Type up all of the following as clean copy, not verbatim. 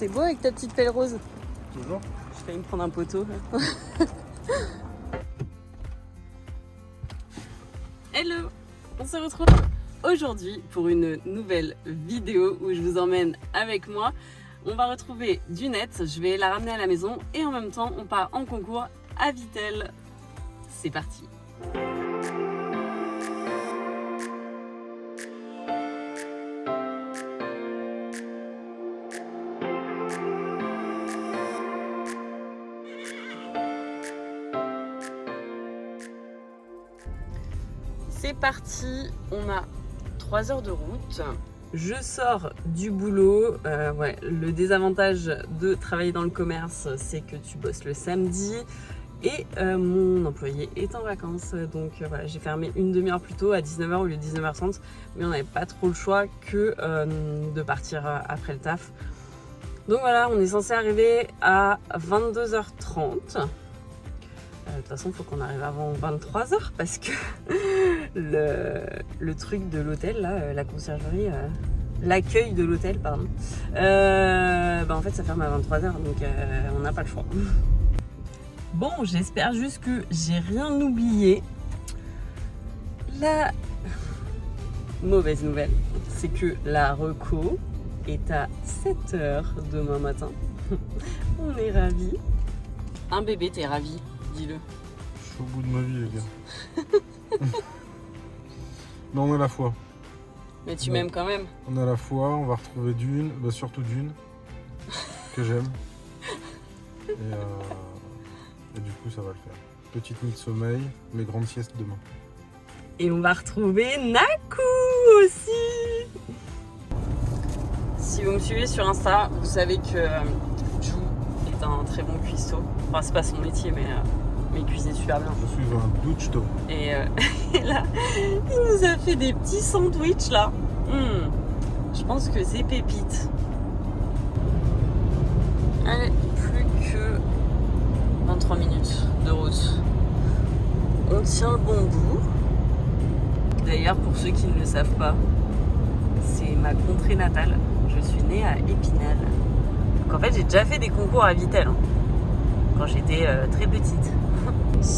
T'es beau avec ta petite pelle rose. Toujours. Je vais me prendre un poteau. Hello, on se retrouve aujourd'hui pour une nouvelle vidéo où je vous emmène avec moi. On va retrouver Dunette, je vais la ramener à la maison et en même temps on part en concours à Vittel. C'est parti. C'est parti, on a 3 heures de route. Je sors du boulot. Le désavantage de travailler dans le commerce, c'est que tu bosses le samedi. Et mon employé est en vacances. Donc voilà, j'ai fermé une demi-heure plus tôt, à 19h au lieu de 19h30. Mais on n'avait pas trop le choix que de partir après le taf. Donc voilà, on est censé arriver à 22h30. De toute façon, il faut qu'on arrive avant 23h parce que le truc de l'hôtel, là, la conciergerie, l'accueil de l'hôtel, pardon, en fait, ça ferme à 23h, donc on n'a pas le choix. Bon, j'espère juste que j'ai rien oublié. La mauvaise nouvelle, c'est que la reco est à 7h demain matin. On est ravis. Un bébé, t'es ravi? Dis-le. Je suis au bout de ma vie, les gars. Mais on a la foi. Mais tu m'aimes quand même. On a la foi, on va retrouver Dune, surtout Dune, que j'aime. Et du coup, ça va le faire. Petite nuit de sommeil, mais grande sieste demain. Et on va retrouver Naku aussi. Si vous me suivez sur Insta, vous savez que Jou est un très bon cuistot. Enfin, c'est pas son métier, mais il cuisine super bien. Je suis un douche-top. Et là, il nous a fait des petits sandwichs là. Je pense que c'est pépite. Allez, plus que 23 minutes de route. On tient le bon bout. D'ailleurs, pour ceux qui ne le savent pas, c'est ma contrée natale. Je suis née à Épinal. Donc en fait, j'ai déjà fait des concours à Vittel quand j'étais très petite.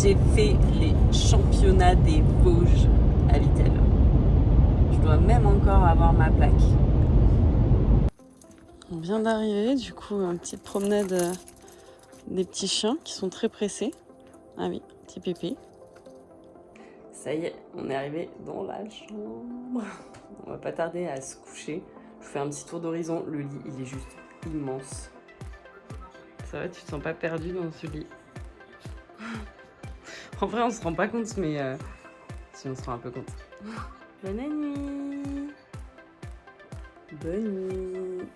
J'ai fait les championnats des Vosges à Vittel. Je dois même encore avoir ma plaque. On vient d'arriver, du coup, une petite promenade des petits chiens qui sont très pressés. Ah oui, petit pépé. Ça y est, on est arrivé dans la chambre. On va pas tarder à se coucher. Je fais un petit tour d'horizon. Le lit, il est juste immense. Ça va, tu te sens pas perdu dans ce lit? En vrai, on se rend pas compte, mais si on se rend un peu compte. Bonne nuit. Bonne nuit.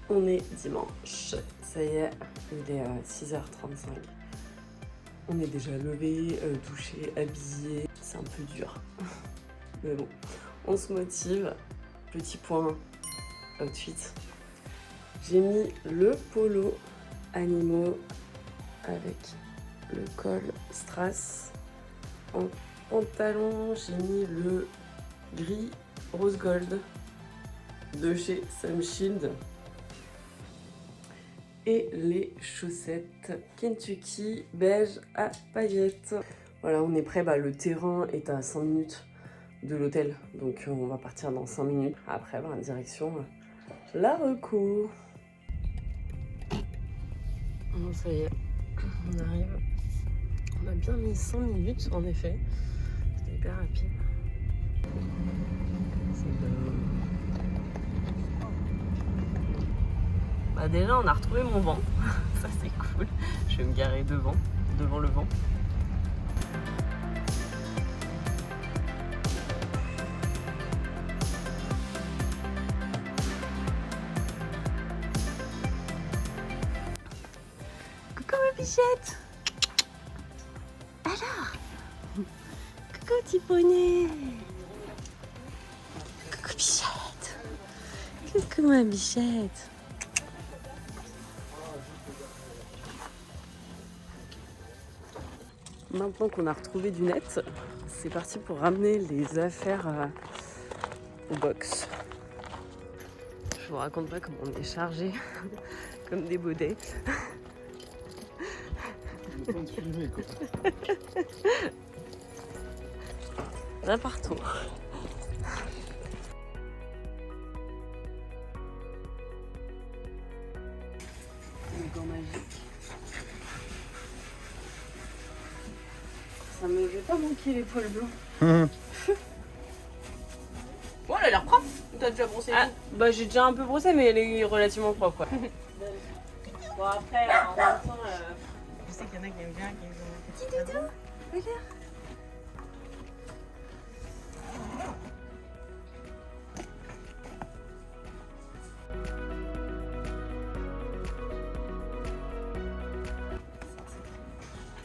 On est dimanche. Ça y est, il est 6h35. On est déjà levé, douché, habillé. C'est un peu dur. Mais bon, on se motive. Petit point outfit. J'ai mis le polo animaux avec le col strass. En pantalon, j'ai mis le gris rose gold de chez Sam Shield. Et les chaussettes Kentucky beige à paillettes. Voilà, on est prêt. Le terrain est à 5 minutes de l'hôtel. Donc on va partir dans 5 minutes. Après, direction la reco. Bon, ça y est, on arrive. On a bien mis 5 minutes en effet. C'était hyper rapide. C'est déjà, on a retrouvé mon vent. Ça, c'est cool. Je vais me garer devant le vent. Coucou ma bichette. Alors, coucou petit poney. Coucou bichette. Coucou ma bichette. Maintenant qu'on a retrouvé Dunette, c'est parti pour ramener les affaires au box. vous raconte pas comment on est chargé comme des baudets. Le temps de filmer quoi. Là partout. Le gant magique. Ça me fait pas manquer les poils blancs. Oh, elle a l'air propre. T'as déjà brossé Ah, bah j'ai déjà un peu brossé, mais elle est relativement propre. Ouais. Bon après, en même temps, Je sais qu'il y en a qui aiment bien, qui aiment bien. Petit doudou, regarde.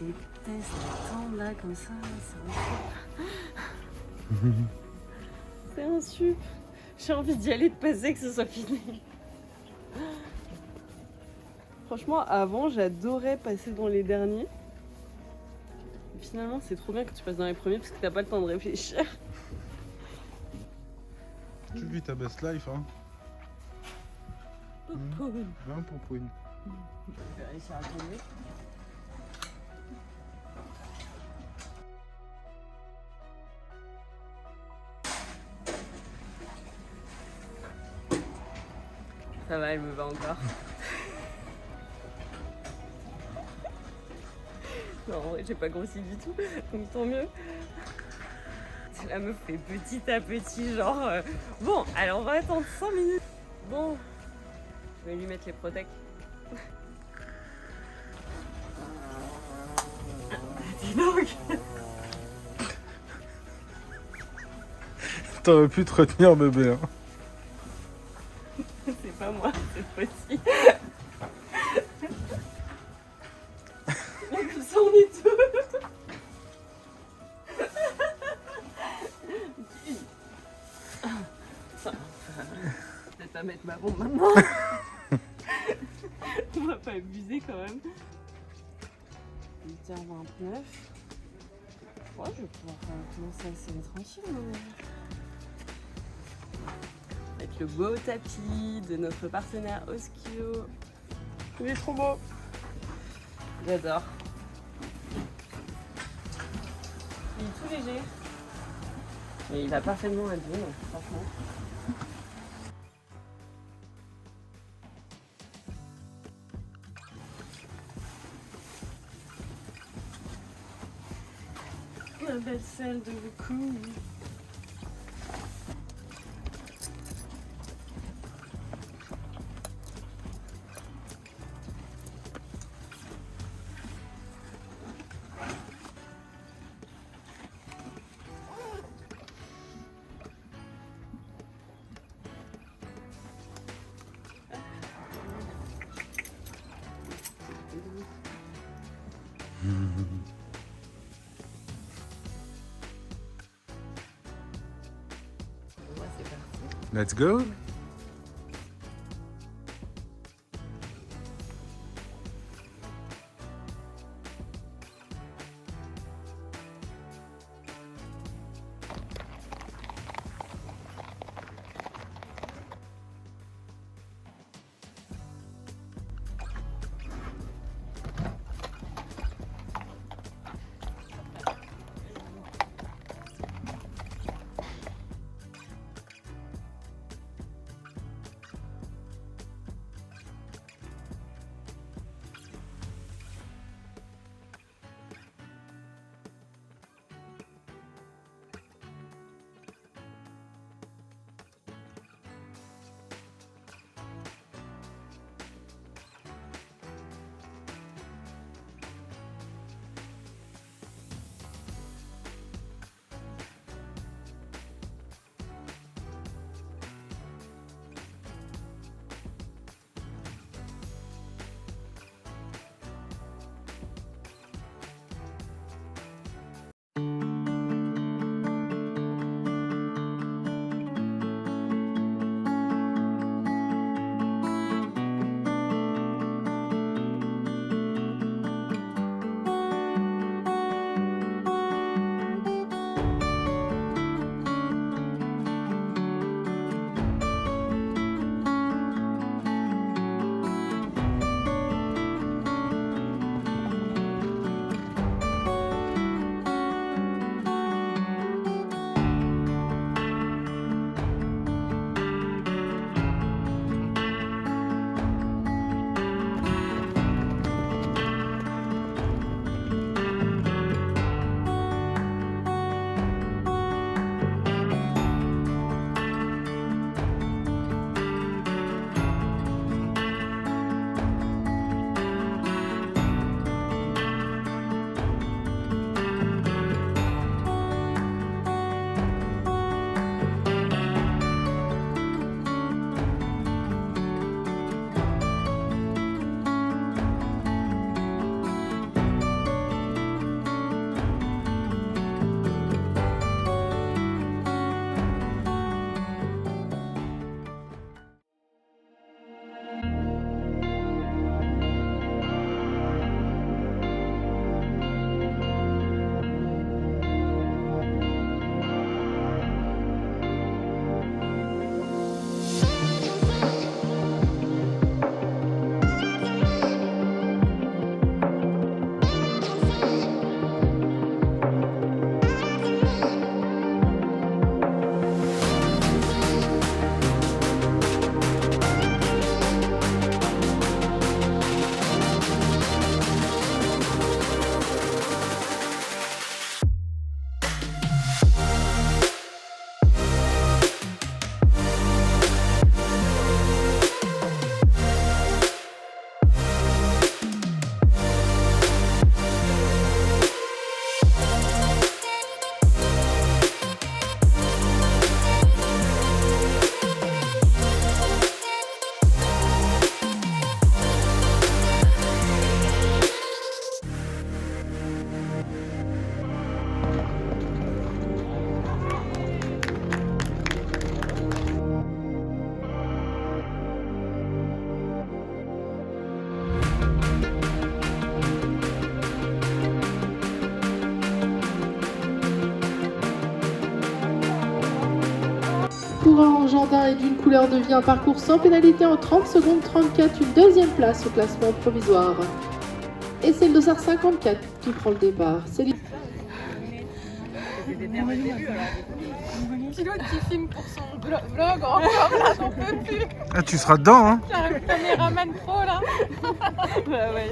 Des tests attendent là comme ça, c'est un sup. J'ai envie d'y aller, de passer, que ce soit fini. Franchement, avant, j'adorais passer dans les derniers. Finalement, c'est trop bien que tu passes dans les premiers parce que t'as pas le temps de réfléchir. Tu vis ta best life, hein. Popoune. Viens, Popoune. Je vais réussir à tomber. Ça va, elle me va encore. Non, en vrai, j'ai pas grossi du tout, donc tant mieux. Cela me fait petit à petit, genre... Bon, alors on va attendre 5 minutes. Bon, je vais lui mettre les protèques. Dis donc. T'aurais pu te retenir, bébé, hein. C'est pas moi, c'est petit. Comme ça, on est deux. Je vais pas mettre ma bombe maintenant. On va pas abuser quand même. 8h29. Ouais, je vais pouvoir commencer assez tranquille. Avec le beau tapis de notre partenaire Oskio. Il est trop beau. J'adore. Il est tout léger. Et il va parfaitement à Dune, franchement. La belle selle de beaucoup. Let's go. Oran-Jandin est d'une couleur de vie, un parcours sans pénalité en 30 secondes 34, une deuxième place au classement provisoire. Et c'est le dossard 54 qui prend le départ. C'est Pilote qui filme pour son vlog encore là, j'en peux plus. Ah, tu seras dedans, hein? J'ai un caméraman pro là. Bah ouais.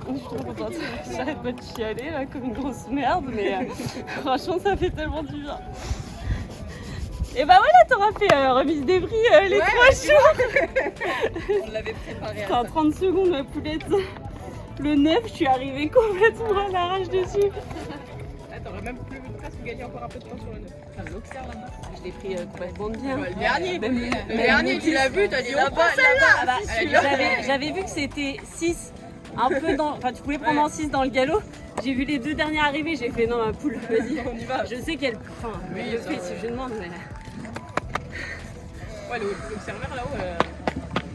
Je suis trop contente. J'arrête pas de chialer là comme une grosse merde, mais franchement ça fait tellement du bien. Et bah voilà, t'auras fait remise des prix les 3 jours. On l'avait préparé C'était en 30 secondes ma poulette. Le 9, je suis arrivée complètement à l'arrache dessus. T'aurais même presque gagné encore un peu de temps sur le 9. Enfin, l'Auxerre là-bas. Je l'ai pris complètement bien. Le dernier, Même le dernier, tu l'as vu, t'as dit là-bas, Ah bah, j'avais vu que c'était 6, un peu dans. Enfin, tu pouvais prendre en 6 dans le galop. J'ai vu les 2 derniers arriver, j'ai fait non, ma poule, vas-y, on y va. Je sais qu'elle. Enfin, Oui, elle le ça fait va. si je demande, mais. Ouais, l'Auxerre là-haut,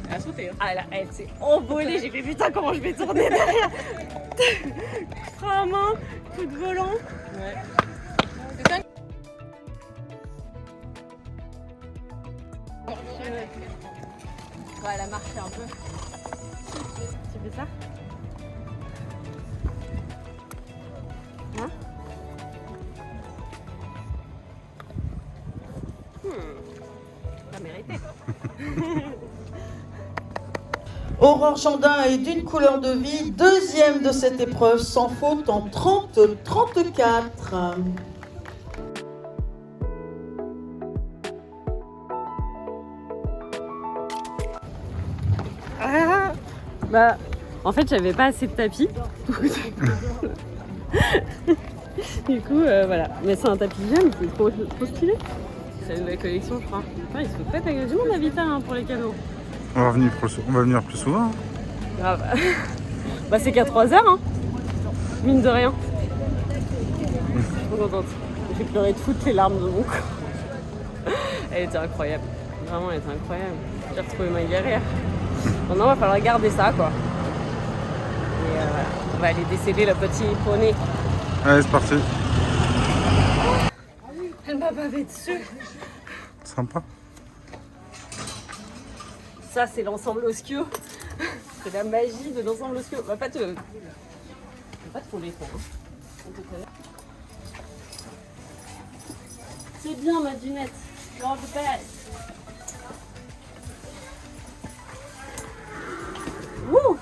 elle a sauté. Hein. Ah là, elle s'est envolée, j'ai fait putain, comment je vais tourner derrière. Frein à main, coup de volant. Ouais. Ouais, elle a marché un peu. Tu fais ça? Hein? Pas mérité. Aurore Chandin est d'une couleur de vie, deuxième de cette épreuve sans faute en 30-34. Bah, en fait, j'avais pas assez de tapis. Du coup, voilà. Mais c'est un tapis jeune, c'est trop stylé. C'est une nouvelle collection, je crois. Ouais, il se faut pas taguer du monde à Vita hein, pour les cadeaux. On va venir plus souvent. Hein. Grave. Bah, c'est qu'à 3h, hein. Mine de rien. Je suis trop contente. J'ai pleuré toutes les larmes de mon corps. Elle était incroyable. Vraiment, elle était incroyable. J'ai retrouvé ma guerrière. Maintenant, il va falloir garder ça, quoi. Et voilà. On va aller déceler le petit poney. Allez, c'est parti. Elle m'a bavé dessus. Sympa. Ça, c'est l'ensemble Oskio. C'est la magie de l'ensemble Oskio. Va pas te frôler, toi. Hein. C'est bien, ma dunette. You're the best. Wouh!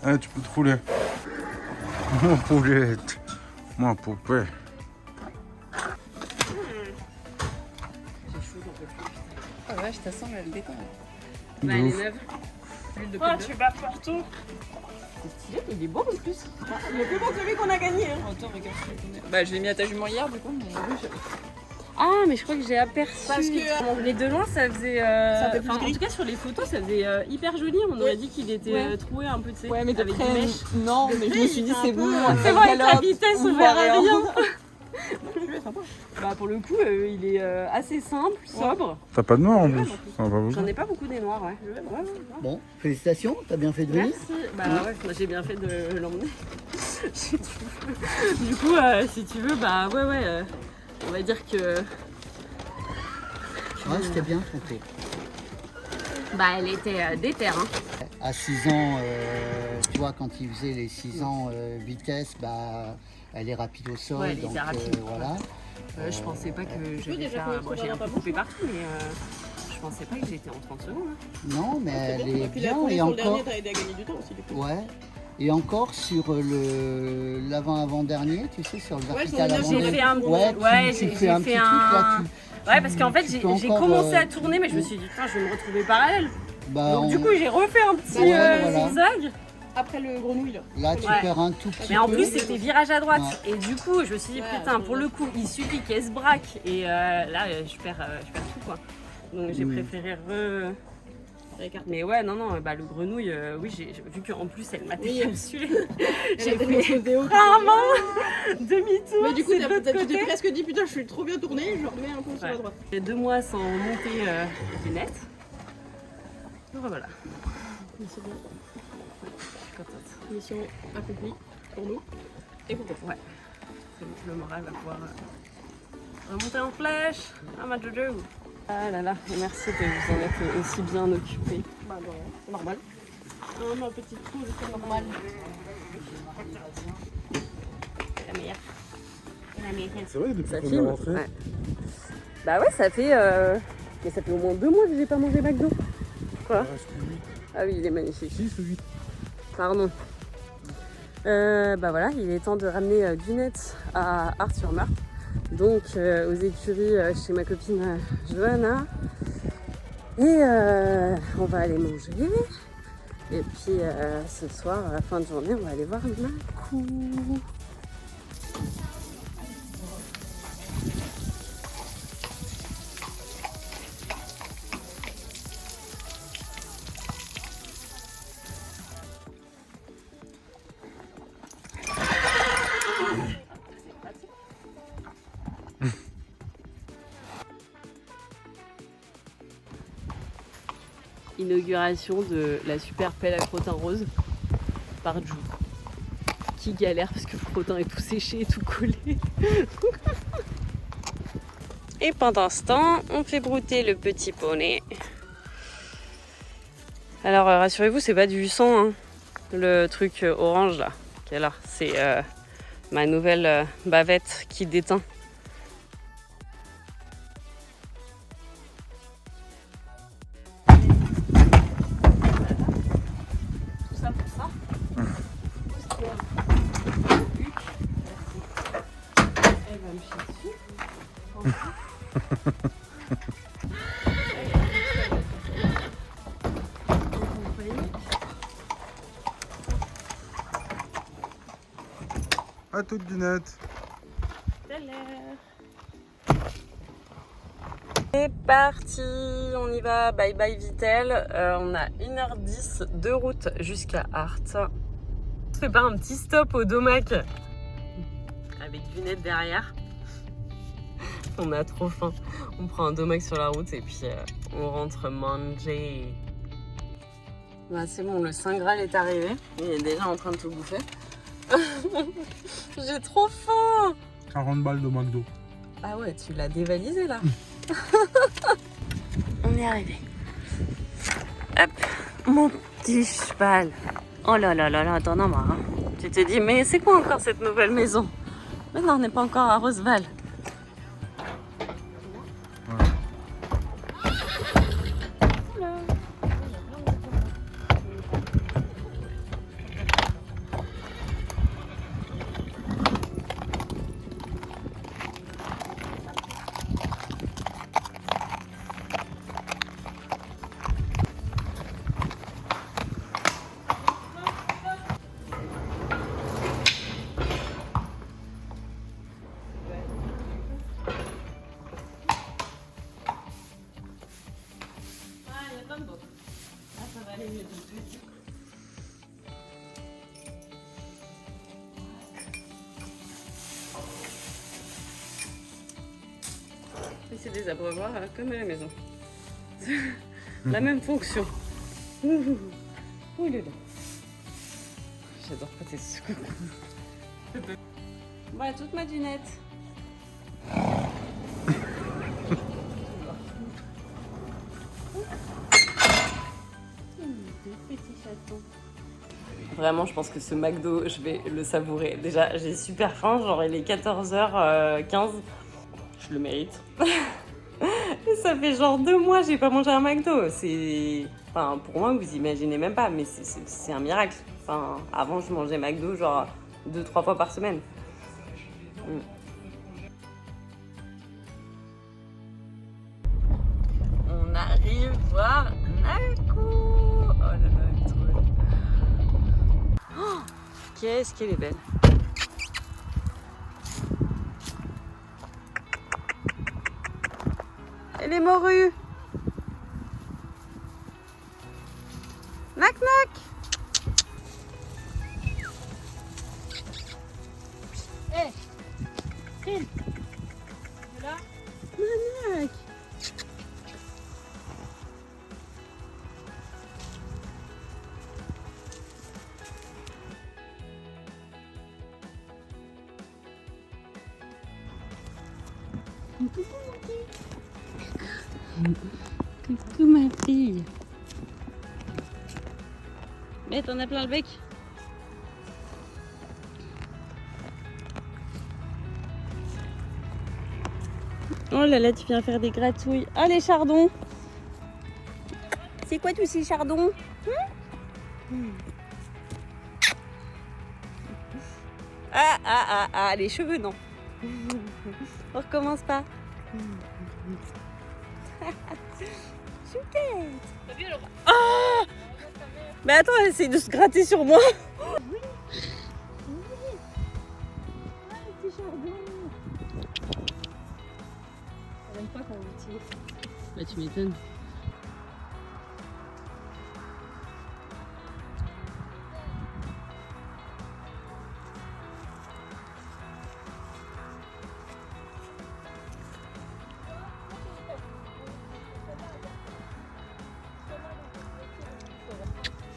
Allez, tu peux te rouler. Mon poulette. Mon poupée. Oh vache, ta sang elle détend. Bah, elle est neuve. Oh, tu vas partout. C'est stylé, il est beau en plus. Il est plus beau que celui qu'on a gagné. Hein. Attends, regarde. Bah, je l'ai mis à ta jument hier du coup. Mais... Ah, mais je crois que j'ai aperçu. Parce que, Mais de loin, ça faisait. Ça fait plus En gris. tout cas, sur les photos, ça faisait hyper joli. On aurait dit qu'il était Ouais. troué un peu, tu sais. Ouais, mais avec des d'après. mèches. Non, mais je me suis dit, c'est bon. C'est vrai, avec la vitesse, on verra rien. Bah, pour le coup, il est assez simple, sobre. T'as pas de noir en plus. Ça va pas beaucoup. J'en ai pas beaucoup des noirs, ouais. Ouais. Bon, félicitations, t'as bien fait de venir. Merci. Bah ouais, moi, j'ai bien fait de l'emmener. Du coup, si tu veux, bah ouais, on va dire que. Ouais, c'était bien ton tour. Bah, elle était déter, hein. À 6 ans, tu vois, quand il faisait les 6 ans vitesse, bah, elle est rapide au sol. Ouais, elle était donc rapide. voilà. Je pensais pas que j'allais déjà faire. fait Moi, j'ai un peu coupé partout, mais je pensais pas que j'étais en 30 secondes. Hein. Non, mais elle est puis bien là, et sur le encore. dernier, t'as aidé à gagner du temps aussi du coup. Ouais. Et encore sur l'avant-avant-dernier, tu sais, sur le Ouais, vertical sur le avant. J'ai fait un. Ouais, Ouais, tu j'ai fais un fait petit truc là. Ouais, parce qu'en fait, tu j'ai peux encore, commencé à tourner, mais je me suis dit, putain, je vais me retrouver parallèle. Bah, Donc, du coup, j'ai refait un petit Ouais, voilà. zigzag. Après le grenouille là. là, tu Ouais. perds un tout petit Mais en peu. plus, c'était virage à droite. Et du coup, je me suis dit, Ouais, putain, c'est pour le coup, il suffit qu'elle se braque. Et là, je perds tout, quoi. Donc, j'ai préféré Réécarter. Mais ouais, non, bah, le grenouille, oui, vu qu'en plus, elle m'a Oui. décapsulé. J'ai Elle a fait tellement rarement demi-tour. Mais du coup, c'est de l'autre tu côté. t'es presque dit putain, je suis trop bien tournée, je remets un peu sur la Ouais. droite. J'ai 2 mois sans monter du net. Donc voilà. Mais c'est bien. Je suis contente. Mission accomplie pour nous et pour toi. Ouais. C'est bon, le moral va pouvoir Remontez en flèche. Ah ma Jojo. Ah là là, merci de vous en être aussi bien occupé. Bah non, c'est normal. Non, ma petite poule, c'est normal. C'est la meilleure. C'est la meilleure. C'est vrai, depuis Ça qu'on est filme. rentré. Ouais. Bah ouais, ça fait... Mais ça fait au moins 2 mois que j'ai pas mangé McDo. Quoi? Il reste 8. Ah oui, il est magnifique. 6 ou 8. Pardon. Bah voilà, il est temps de ramener Gunette à Art-sur-Meurthe. Donc aux écuries chez ma copine Johanna. Et on va aller manger. Et puis ce soir, à la fin de journée, on va aller voir Makou. Inauguration de la super pelle à crottin rose par Jou, qui galère parce que le crottin est tout séché et tout collé. Et pendant ce temps, on fait brouter le petit poney. Alors rassurez-vous, c'est pas du sang, hein. Le truc orange là, qui est là, c'est ma nouvelle bavette qui déteint. À toute Gunette. C'est parti, on y va, bye bye Vitel. On a 1h10 de route jusqu'à Art. On fait pas un petit stop au Domac avec Gunette derrière. On a trop faim. On prend un Domac sur la route et puis on rentre manger. Bah, c'est bon, le Saint Graal est arrivé. Il est déjà en train de tout bouffer. J'ai trop faim. 40 balles de McDo. Ah ouais, tu l'as dévalisé là. On est arrivé. Hop, mon petit cheval. Oh là là là là, t'en as marre. Hein. Tu te dis, mais c'est quoi encore cette nouvelle maison? Mais non, on n'est pas encore à Roseval. C'est des abreuvoirs comme à la maison. La même fonction. Ouh, il est là. J'adore quand t'es sous. Voilà toute ma dunette. Petit chaton. Vraiment, je pense que ce McDo, je vais le savourer. Déjà, j'ai super faim, genre il est 14h15. Je le mérite. Et ça fait genre 2 mois que j'ai pas mangé un McDo. C'est... Enfin, pour moi, vous imaginez même pas, mais c'est un miracle. Enfin, avant, je mangeais McDo genre 2-3 fois par semaine. On arrive voir Makou. Oh là là, elle est trop belle. Oh, qu'est-ce qu'elle est belle. Elle est morue. Nac nac. Hé, Phil, tu là? Nac. Coucou ma fille. Mais t'en as plein le bec. Oh là là, tu viens faire des gratouilles. Ah les chardons. C'est quoi tous ces chardons? Ah, les cheveux non. On recommence pas. Chouquette. Ah! Mais attends, elle essaye de se gratter sur moi. Bah tu m'étonnes.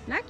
Lac.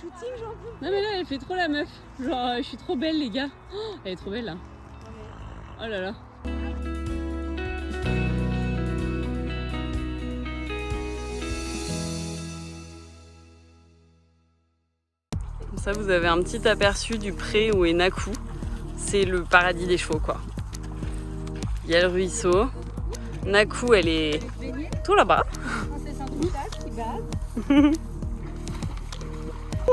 Shooting, j'en peux. Non mais là elle fait trop la meuf. Genre je suis trop belle les gars. Oh, elle est trop belle là. Oh là là. Comme ça vous avez un petit aperçu du pré où est Nakou. C'est le paradis des chevaux quoi. Il y a le ruisseau. Nakou elle est tout là-bas.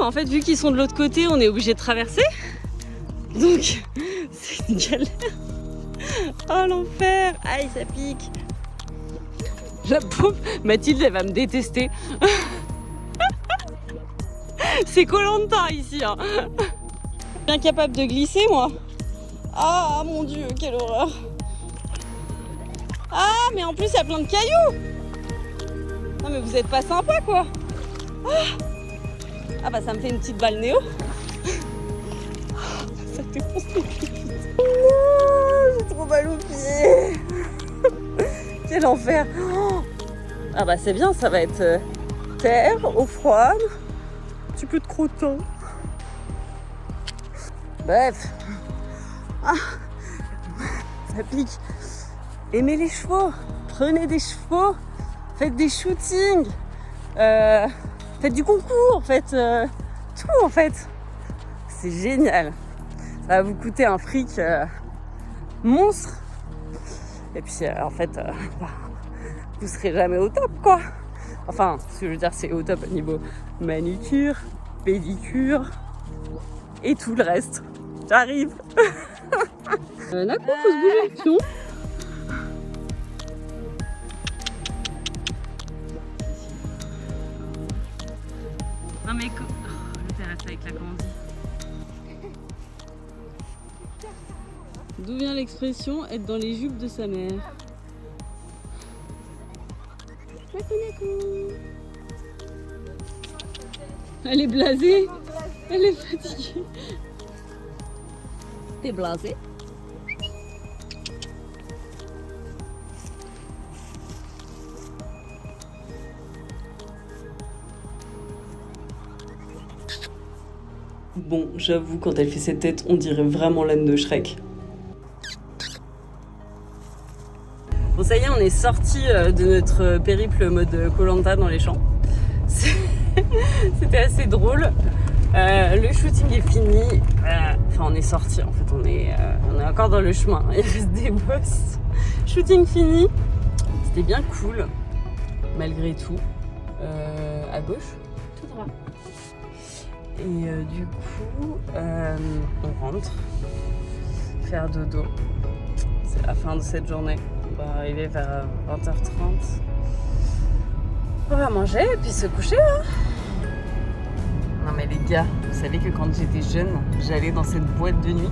En fait, vu qu'ils sont de l'autre côté, on est obligé de traverser. Donc, c'est une galère. Oh l'enfer. Aïe, ça pique. La pauvre Mathilde, elle va me détester. C'est Koh-Lanta ici. Hein. Je suis incapable de glisser, moi. Ah mon Dieu, quelle horreur. Ah, mais en plus, il y a plein de cailloux. Non, mais vous êtes pas sympa, quoi. Ah bah ça me fait une petite balle néo. Ça défonce les pieds. Oh, j'ai trop mal aux pieds. Quel enfer. Ah bah c'est bien, ça va être terre, eau froide, un petit peu de crottin. Bref. Ah, ça pique. Aimez les chevaux, prenez des chevaux, faites des shootings. Faites du concours, faites tout en fait. C'est génial. Ça va vous coûter un fric monstre. Et puis en fait, vous serez jamais au top quoi. Enfin, ce que je veux dire, c'est au top au niveau manucure, pédicure et tout le reste. J'arrive. Nakou, faut se bouger le pion. Non mais le père reste avec la commande. D'où vient l'expression être dans les jupes de sa mère? Elle est blasée. Elle est fatiguée. T'es blasée? Bon, j'avoue, quand elle fait cette tête, on dirait vraiment l'âne de Shrek. Bon, ça y est, on est sorti de notre périple mode Koh-Lanta dans les champs. C'était assez drôle. Le shooting est fini. Enfin, on est sorti en fait. On est encore dans le chemin. Il reste des bosses. Shooting fini. C'était bien cool, malgré tout. À gauche, tout droit. Et du coup, on rentre, faire dodo. C'est la fin de cette journée. On va arriver vers 20h30. On va manger et puis se coucher. Hein. Non mais les gars, vous savez que quand j'étais jeune, j'allais dans cette boîte de nuit.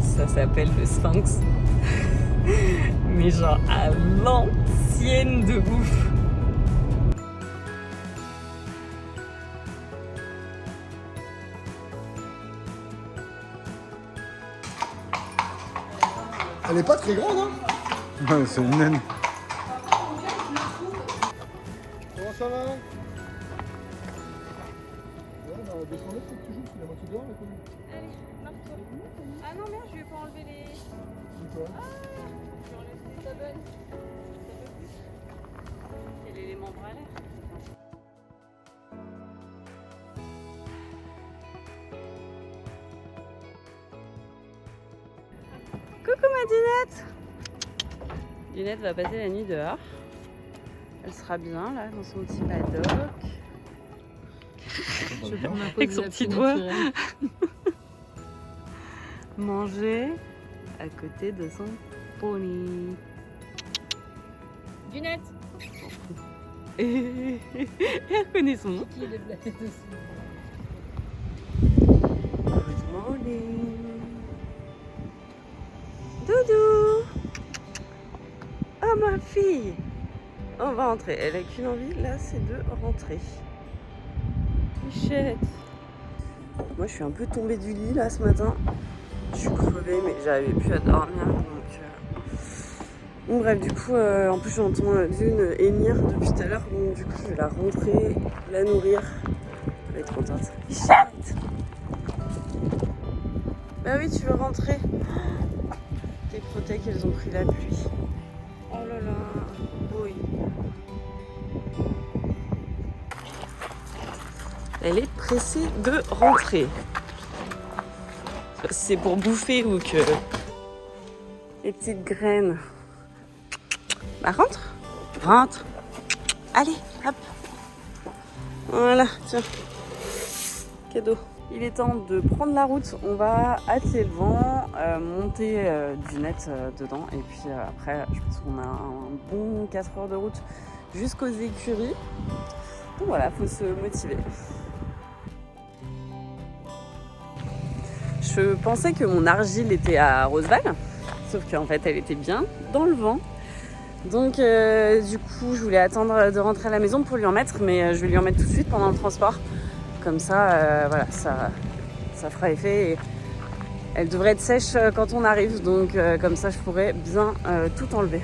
Ça s'appelle le Sphinx. Mais genre à l'ancienne de ouf. Elle est pas très grande, hein? Ouais, c'est une naine. Comment ça va? Ouais, bah descendez peut-être toujours, c'est la moitié dehors, la commune. Allez, marque-toi. Ah non, merde, je vais pas enlever les. Quoi? Je vais enlever les tabones. C'est l'élément bras l'air. Coucou ma Dinette. Dinette va passer la nuit dehors. Elle sera bien là dans son petit paddock. Avec son petit doigt. Manger à côté de son pony. Dunette. Et elle reconnaît son nom. Qui est la tête aussi. Good morning. Doudou. Oh ma fille. On va rentrer. Elle a qu'une envie là, c'est de rentrer. Pichette. Moi je suis un peu tombée du lit là ce matin. Je suis crevée mais j'arrivais plus à dormir donc... Bon bref du coup en plus j'entends Dune émir depuis tout à l'heure donc du coup je vais la rentrer, la nourrir. Elle va être contente. Pichette. Bah oui tu veux rentrer. Tes protèques elles ont pris la pluie. Oh là là. Oui. Elle est pressée de rentrer. C'est pour bouffer ou que... Les petites graines. Bah rentre. Rentre. Allez, hop. Voilà, tiens. Cadeau. Il est temps de prendre la route. On va atteler le vent, monter du net dedans. Et puis après, je pense qu'on a un bon 4 heures de route jusqu'aux écuries. Donc voilà, faut se motiver. Je pensais que mon argile était à Roseval, sauf qu'en fait elle était bien dans le vent. Donc du coup je voulais attendre de rentrer à la maison pour lui en mettre, mais je vais lui en mettre tout de suite pendant le transport. Comme ça, voilà, ça fera effet et elle devrait être sèche quand on arrive, donc comme ça je pourrais bien tout enlever.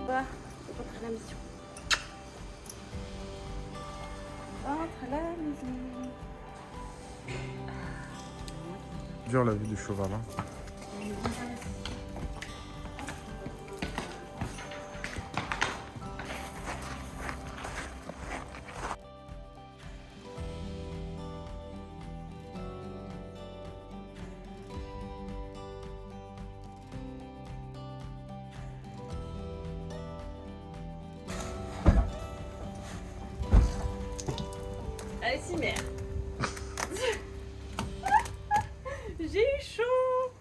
Rentre à la maison. Rentre à la maison. Dur la vie du cheval. Hein. Allez, si mère. J'ai eu chaud.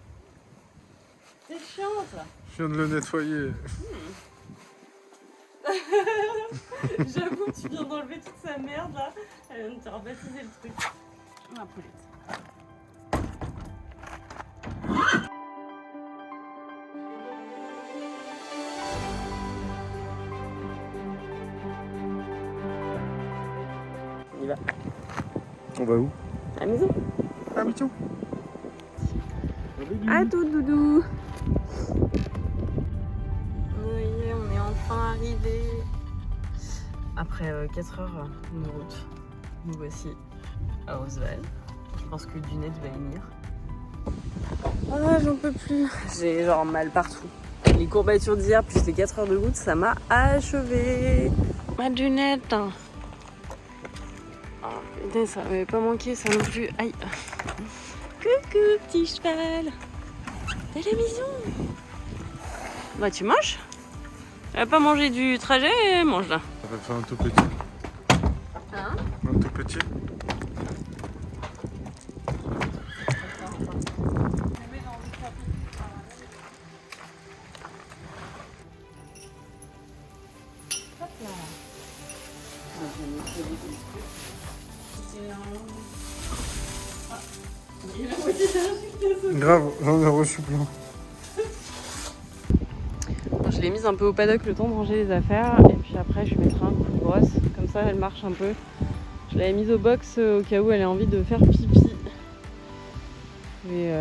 C'est chiant ça. Je viens de le nettoyer. J'avoue que tu viens d'enlever toute sa merde là. Elle vient de te rebaptiser le truc. La poulette. On y va. On va où? À la maison. Ah, Michou. À tout doudou. Oui, on est enfin arrivé. Après 4 heures de route, nous voici à Roseval. Je pense que Dunette va émir. Ah, j'en peux plus. J'ai genre mal partout. Les courbatures d'hier plus les 4 heures de route, ça m'a achevé. Ma Dunette. Oh, putain, ça m'avait pas manqué ça non plus. Aïe. Coucou petit cheval. T'as la maison. Bah tu manges? Elle a pas mangé du trajet, elle mange là. Ça va faire un tout petit. Hein? Un tout petit. Grave, j'en ai reçu plein. Je l'ai mise un peu au paddock le temps de ranger les affaires et puis après je lui mettrai un coup de brosse, comme ça elle marche un peu. Je l'avais mise au box au cas où elle a envie de faire pipi. Et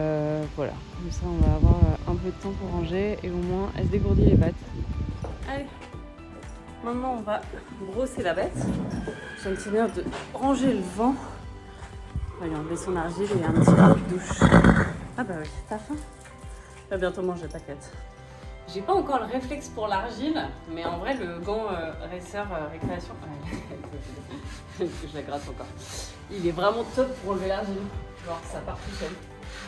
voilà, comme ça on va avoir un peu de temps pour ranger et au moins elle se dégourdit les pattes. Allez, maintenant on va brosser la bête. Je viens de finir de ranger le vent. On va lui enlever son argile et un petit coup de douche. Ah bah oui, t'as faim? Tu vas bientôt manger, t'inquiète. J'ai pas encore le réflexe pour l'argile, mais en vrai le gant racer récréation, je la gratte encore. Il est vraiment top pour enlever l'argile. Genre ça part tout seul.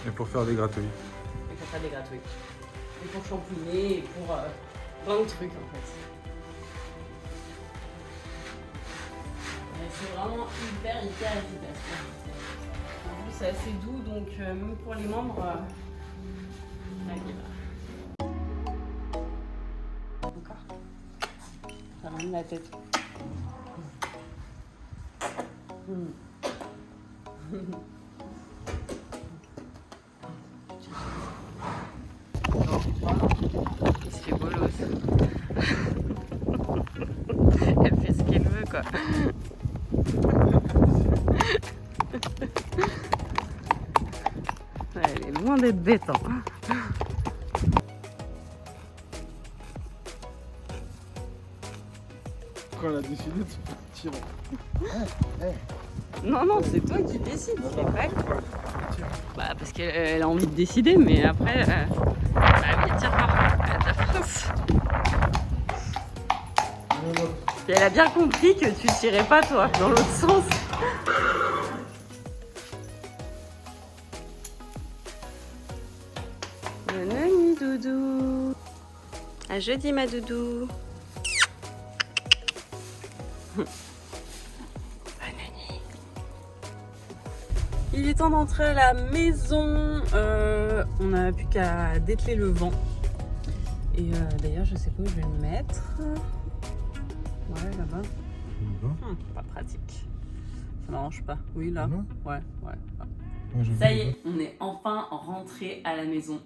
Et pour faire des gratouilles. Et pour faire des gratouilles. Et pour shampooiner et pour plein de trucs en fait. C'est vraiment hyper efficace. En plus c'est assez doux donc même pour les membres. Encore. Ça ramène la tête. Il se fait bolos. Elle fait ce qu'elle veut quoi. Elle est loin d'être bête hein. Quand elle a décidé de se faire tirer. Non, non, c'est toi qui décides, c'est pas elle. Bah, parce qu'elle a envie de décider, mais après, bah oui, tire fort, elle a de la force. Et elle a bien compris que tu tirais pas, toi, dans l'autre sens. Bonne nuit, doudou. À jeudi, ma doudou. Il est temps d'entrer à la maison. On n'a plus qu'à dételer le vent. Et d'ailleurs, je sais pas où je vais le mettre. Ouais, là-bas. Pas pratique. Ça n'arrange pas. Oui, là. Ouais. Ça y est, on est enfin rentré à la maison.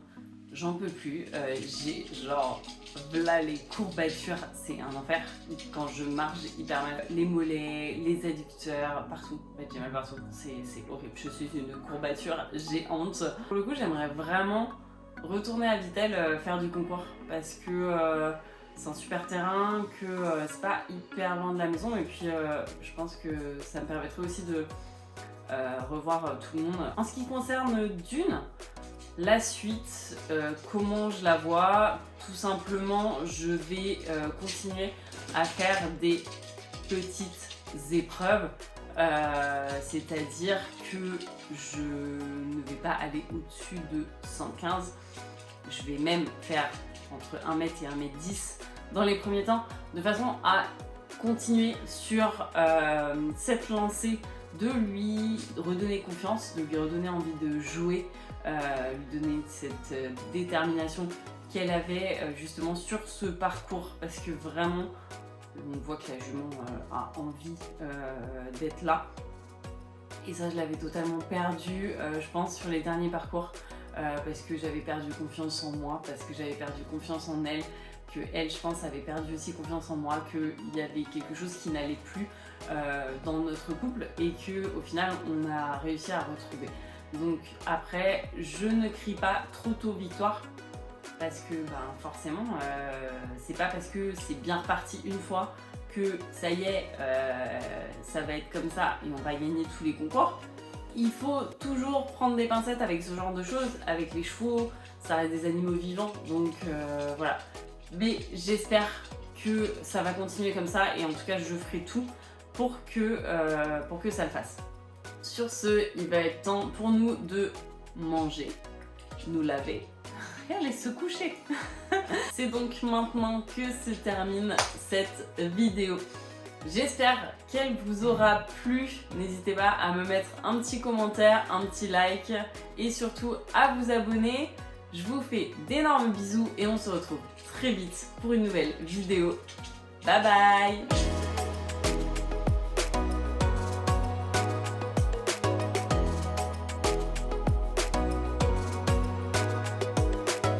J'en peux plus. J'ai genre là les courbatures, c'est un enfer. Quand je marche, j'ai hyper mal. Les mollets, les adducteurs, partout. En fait, j'ai mal partout. C'est horrible. Je suis une courbature géante. Pour le coup, j'aimerais vraiment retourner à Vittel faire du concours parce que c'est un super terrain, que c'est pas hyper loin de la maison et puis je pense que ça me permettrait aussi de revoir tout le monde. En ce qui concerne Dune, la suite, comment je la vois, tout simplement je vais continuer à faire des petites épreuves, c'est-à-dire que je ne vais pas aller au-dessus de 115, je vais même faire entre 1 m et 1 m 10 dans les premiers temps, de façon à continuer sur cette lancée, de lui redonner confiance, de lui redonner envie de jouer, lui donner cette détermination qu'elle avait justement sur ce parcours, parce que vraiment on voit que la jument a envie d'être là, et ça je l'avais totalement perdu je pense sur les derniers parcours, parce que j'avais perdu confiance en moi, parce que j'avais perdu confiance en elle, que elle je pense avait perdu aussi confiance en moi, qu'il y avait quelque chose qui n'allait plus dans notre couple et que au final on a réussi à retrouver. Donc après je ne crie pas trop tôt victoire, parce que forcément c'est pas parce que c'est bien reparti une fois que ça y est ça va être comme ça et on va gagner tous les concours. Il faut toujours prendre des pincettes avec ce genre de choses, avec les chevaux, ça reste des animaux vivants, donc voilà. Mais j'espère que ça va continuer comme ça et en tout cas je ferai tout pour que ça le fasse. Sur ce, il va être temps pour nous de manger, nous laver après aller se coucher. C'est donc maintenant que se termine cette vidéo. J'espère qu'elle vous aura plu. N'hésitez pas à me mettre un petit commentaire, un petit like et surtout à vous abonner. Je vous fais d'énormes bisous et on se retrouve très vite pour une nouvelle vidéo. Bye bye!